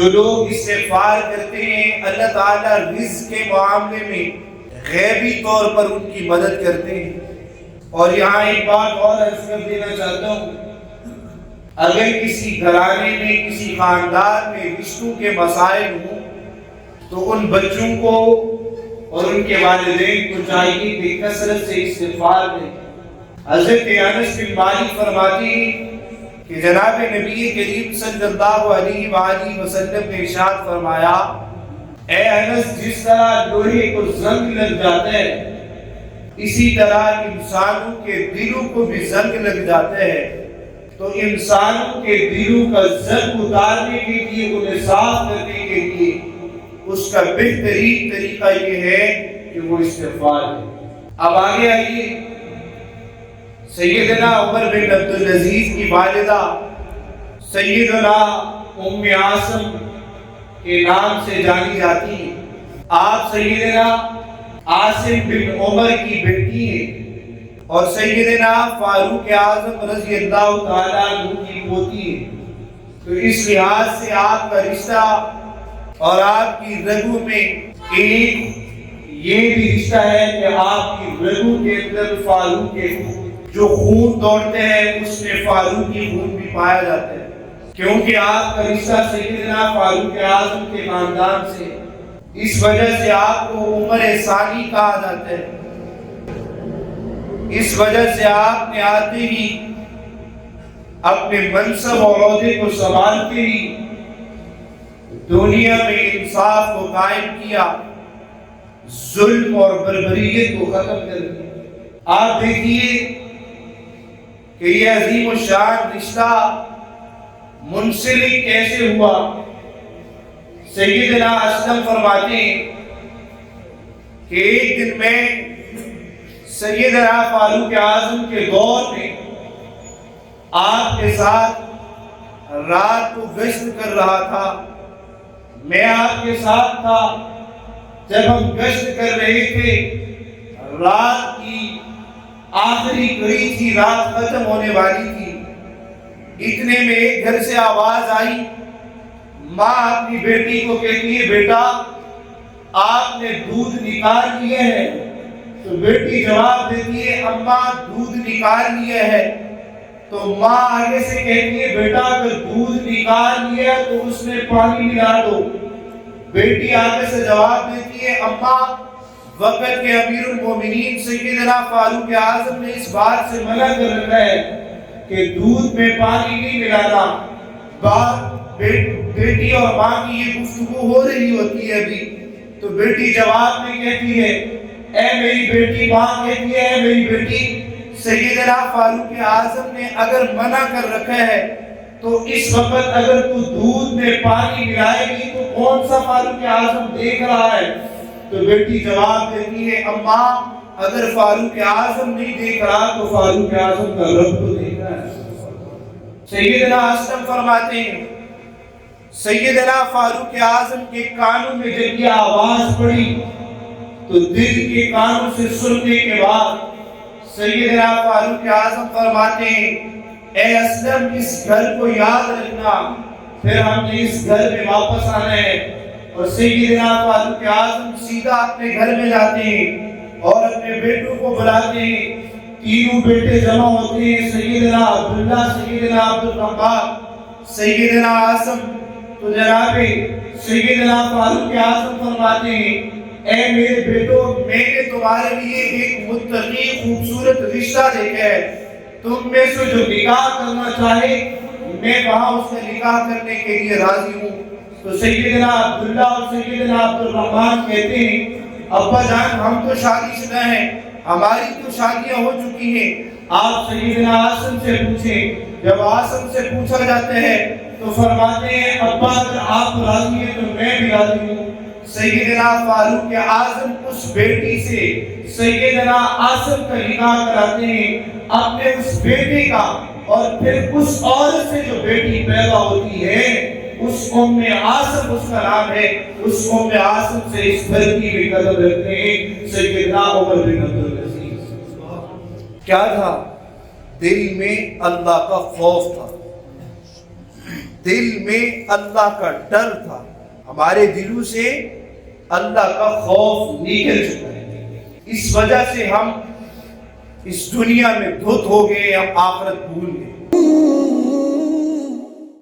جو لوگ استغفار کرتے ہیں اللہ تعالیٰ رزق کے معاملے میں غیبی طور پر ان کی مدد کرتے ہیں۔ اور یہاں ایک بات اور عرض کر دینا چاہتا ہوں، اگر کسی گھرانے میں کسی خاندان میں رشتوں کے مسائل ہوں تو ان بچوں کو اور ان کے والدین کو چاہیے کہ کثرت سے استغفار کریں۔ حضرت انس بن مالک فرماتے ہیں کہ جناب نبی کریم صلی اللہ علیہ وآلہ وسلم نے ارشاد فرمایا، اے انس، جس طرح لوہے کو زنگ لگ جاتا ہے اسی طرح انسانوں کے دلوں کو بھی زنگ لگ جاتا ہے، تو انسانوں کے دلوں کا زنگ اتارنے کے لیے، انہیں صاف کرنے کے لیے اس کا بہترین طریقہ یہ ہے کہ وہ استغفار ہے۔ اب آگے آئیے، سیدنا عمر بن عبدالعزیز کی والدہ سیدنا ام عاصم کے نام سے جانی جاتی ہیں۔ آپ سیدنا عاصم بن عمر کی بیٹی ہیں اور سیدنا فاروق اعظم رضی اللہ تعالیٰ عنہ کی پوتی ہیں، تو اس لحاظ سے آپ کا رشتہ اور آپ کی رگوں میں ایک یہ بھی رشتہ ہے کہ آپ کی رگوں کے اندر فاروق کے جو خون دوڑتے ہیں اس میں فاروقی خون بھی پایا جاتا ہے، کیونکہ آپ کا رشتہ سیدنا فاروق اعظم کے خاندان سے، اس وجہ سے آپ کو عمر ثانی کہا جاتا ہے۔ اس وجہ سے آپ نے آتے ہی اپنے منصب اور عہدے کو سنبھالتے ہی دنیا میں انصاف کو قائم کیا، ظلم اور بربریت کو ختم کر دیا۔ آپ دیکھیے کہ یہ عظیم الشان رشتہ منسلک کیسے ہوا۔ سیدنا اسلم فرماتے ہیں کہ ایک دن میں سیدنا فاروق اعظم کے دور میں آپ کے ساتھ رات کو گشت کر رہا تھا، میں آپ کے ساتھ تھا جب ہم گشت کر رہے تھے، رات کی آخری گھڑی تھی، رات ختم ہونے والی تھی، اتنے میں ایک گھر سے آواز آئی، ماں اپنی بیٹی کو کہتی ہے، بیٹا آپ نے دودھ نکال لیا ہے؟ تو بیٹی جواب دیتی ہے، اماں دودھ نکال لیا ہے۔ تو ماں آگے سے کہتی ہے، بیٹا اگر دودھ نکال لیا تو اس میں پانی ملا دو۔ بیٹی آگے سے جواب دیتی ہے، اماں وقت کے امیر المومنین سیدنا فاروق اعظم نے اس بات سے منع کر رکھا ہے کہ دودھ میں پانی نہیں ملانا۔ بیٹی اور ماں کی یہ گفتگو ہو رہی ہوتی ہے ابھی، تو بیٹی جواب میں کہتی ہے، اے میری بیٹی، ماں کہتی ہے، اے میری بیٹی، سیدنا فاروق اعظم نے اگر منع کر رکھا ہے تو اس وقت اگر تو دودھ میں پانی ملائے گی تو کون سا فاروق اعظم دیکھ رہا ہے؟ تو بیٹی جواب دیتی ہے، اماں اگر فاروق اعظم نہیں دیکھ رہا تو فاروق اعظم کا رب تو دیکھ رہا ہے۔ سیدنا اسلم فرماتے ہیں، سیدنا فاروق اعظم کے کانوں میں جب یہ آواز پڑی تو دل کے کانوں سے سننے کے بعد سیدنا فاروق اعظم فرماتے ہیں، اے اسلم اس گھر کو یاد رکھنا، پھر ہم نے اس گھر میں واپس آنا ہے۔ اور سیدنا فاروق اعظم سیدھا اپنے گھر میں جاتے ہیں اور اپنے بیٹوں کو بلاتے ہیں، تینوں بیٹے جمع ہوتے ہیں، سیدنا عبداللہ، سیدنا عبدالرحمن، سیدنا عاصم۔ تو جناب سیدنا فاروق اعظم فرماتے ہیں، اے میرے بیٹوں، میں نے تمہارے لیے ایک متقی خوبصورت رشتہ دیکھا ہے، تم میں سے جو نکاح کرنا چاہے میں وہاں اس سے نکاح کرنے کے لیے راضی ہوں۔ تو سیدنا عبداللہ اور سیدنا عبدالرحمن کہتے ہیں، ابا جان ہم تو شادی شدہ ہیں، ہماری تو شادیاں ہو چکی ہیں، آپ سیدنا عاصم سے پوچھیں۔ جب عاصم سے پوچھا جاتا ہے تو فرماتے ہیں، ابا اگر آپ راضی ہیں تو میں بھی راضی ہوں۔ سیدنا فاروق اعظم اس بیٹی سے سیدنا عاصم کا نکاح کراتے ہیں، اپنے اس بیٹے کا، اور پھر اس عورت سے جو بیٹی پیدا ہوتی ہے اس ام عاصم اس کا نام ہے، اس ام عاصم سے اس دھرتی میں قدم رکھتے ہیں سیدنا عمر بن عبدالعزیز۔ کیا تھا؟ دل میں اللہ کا خوف تھا، دل میں اللہ کا ڈر تھا، ہمارے دلوں سے اللہ کا خوف نکل چکا ہے۔ اس وجہ سے ہم اس دنیا میں دھت ہو گئے، ہم آخرت بھول گئے۔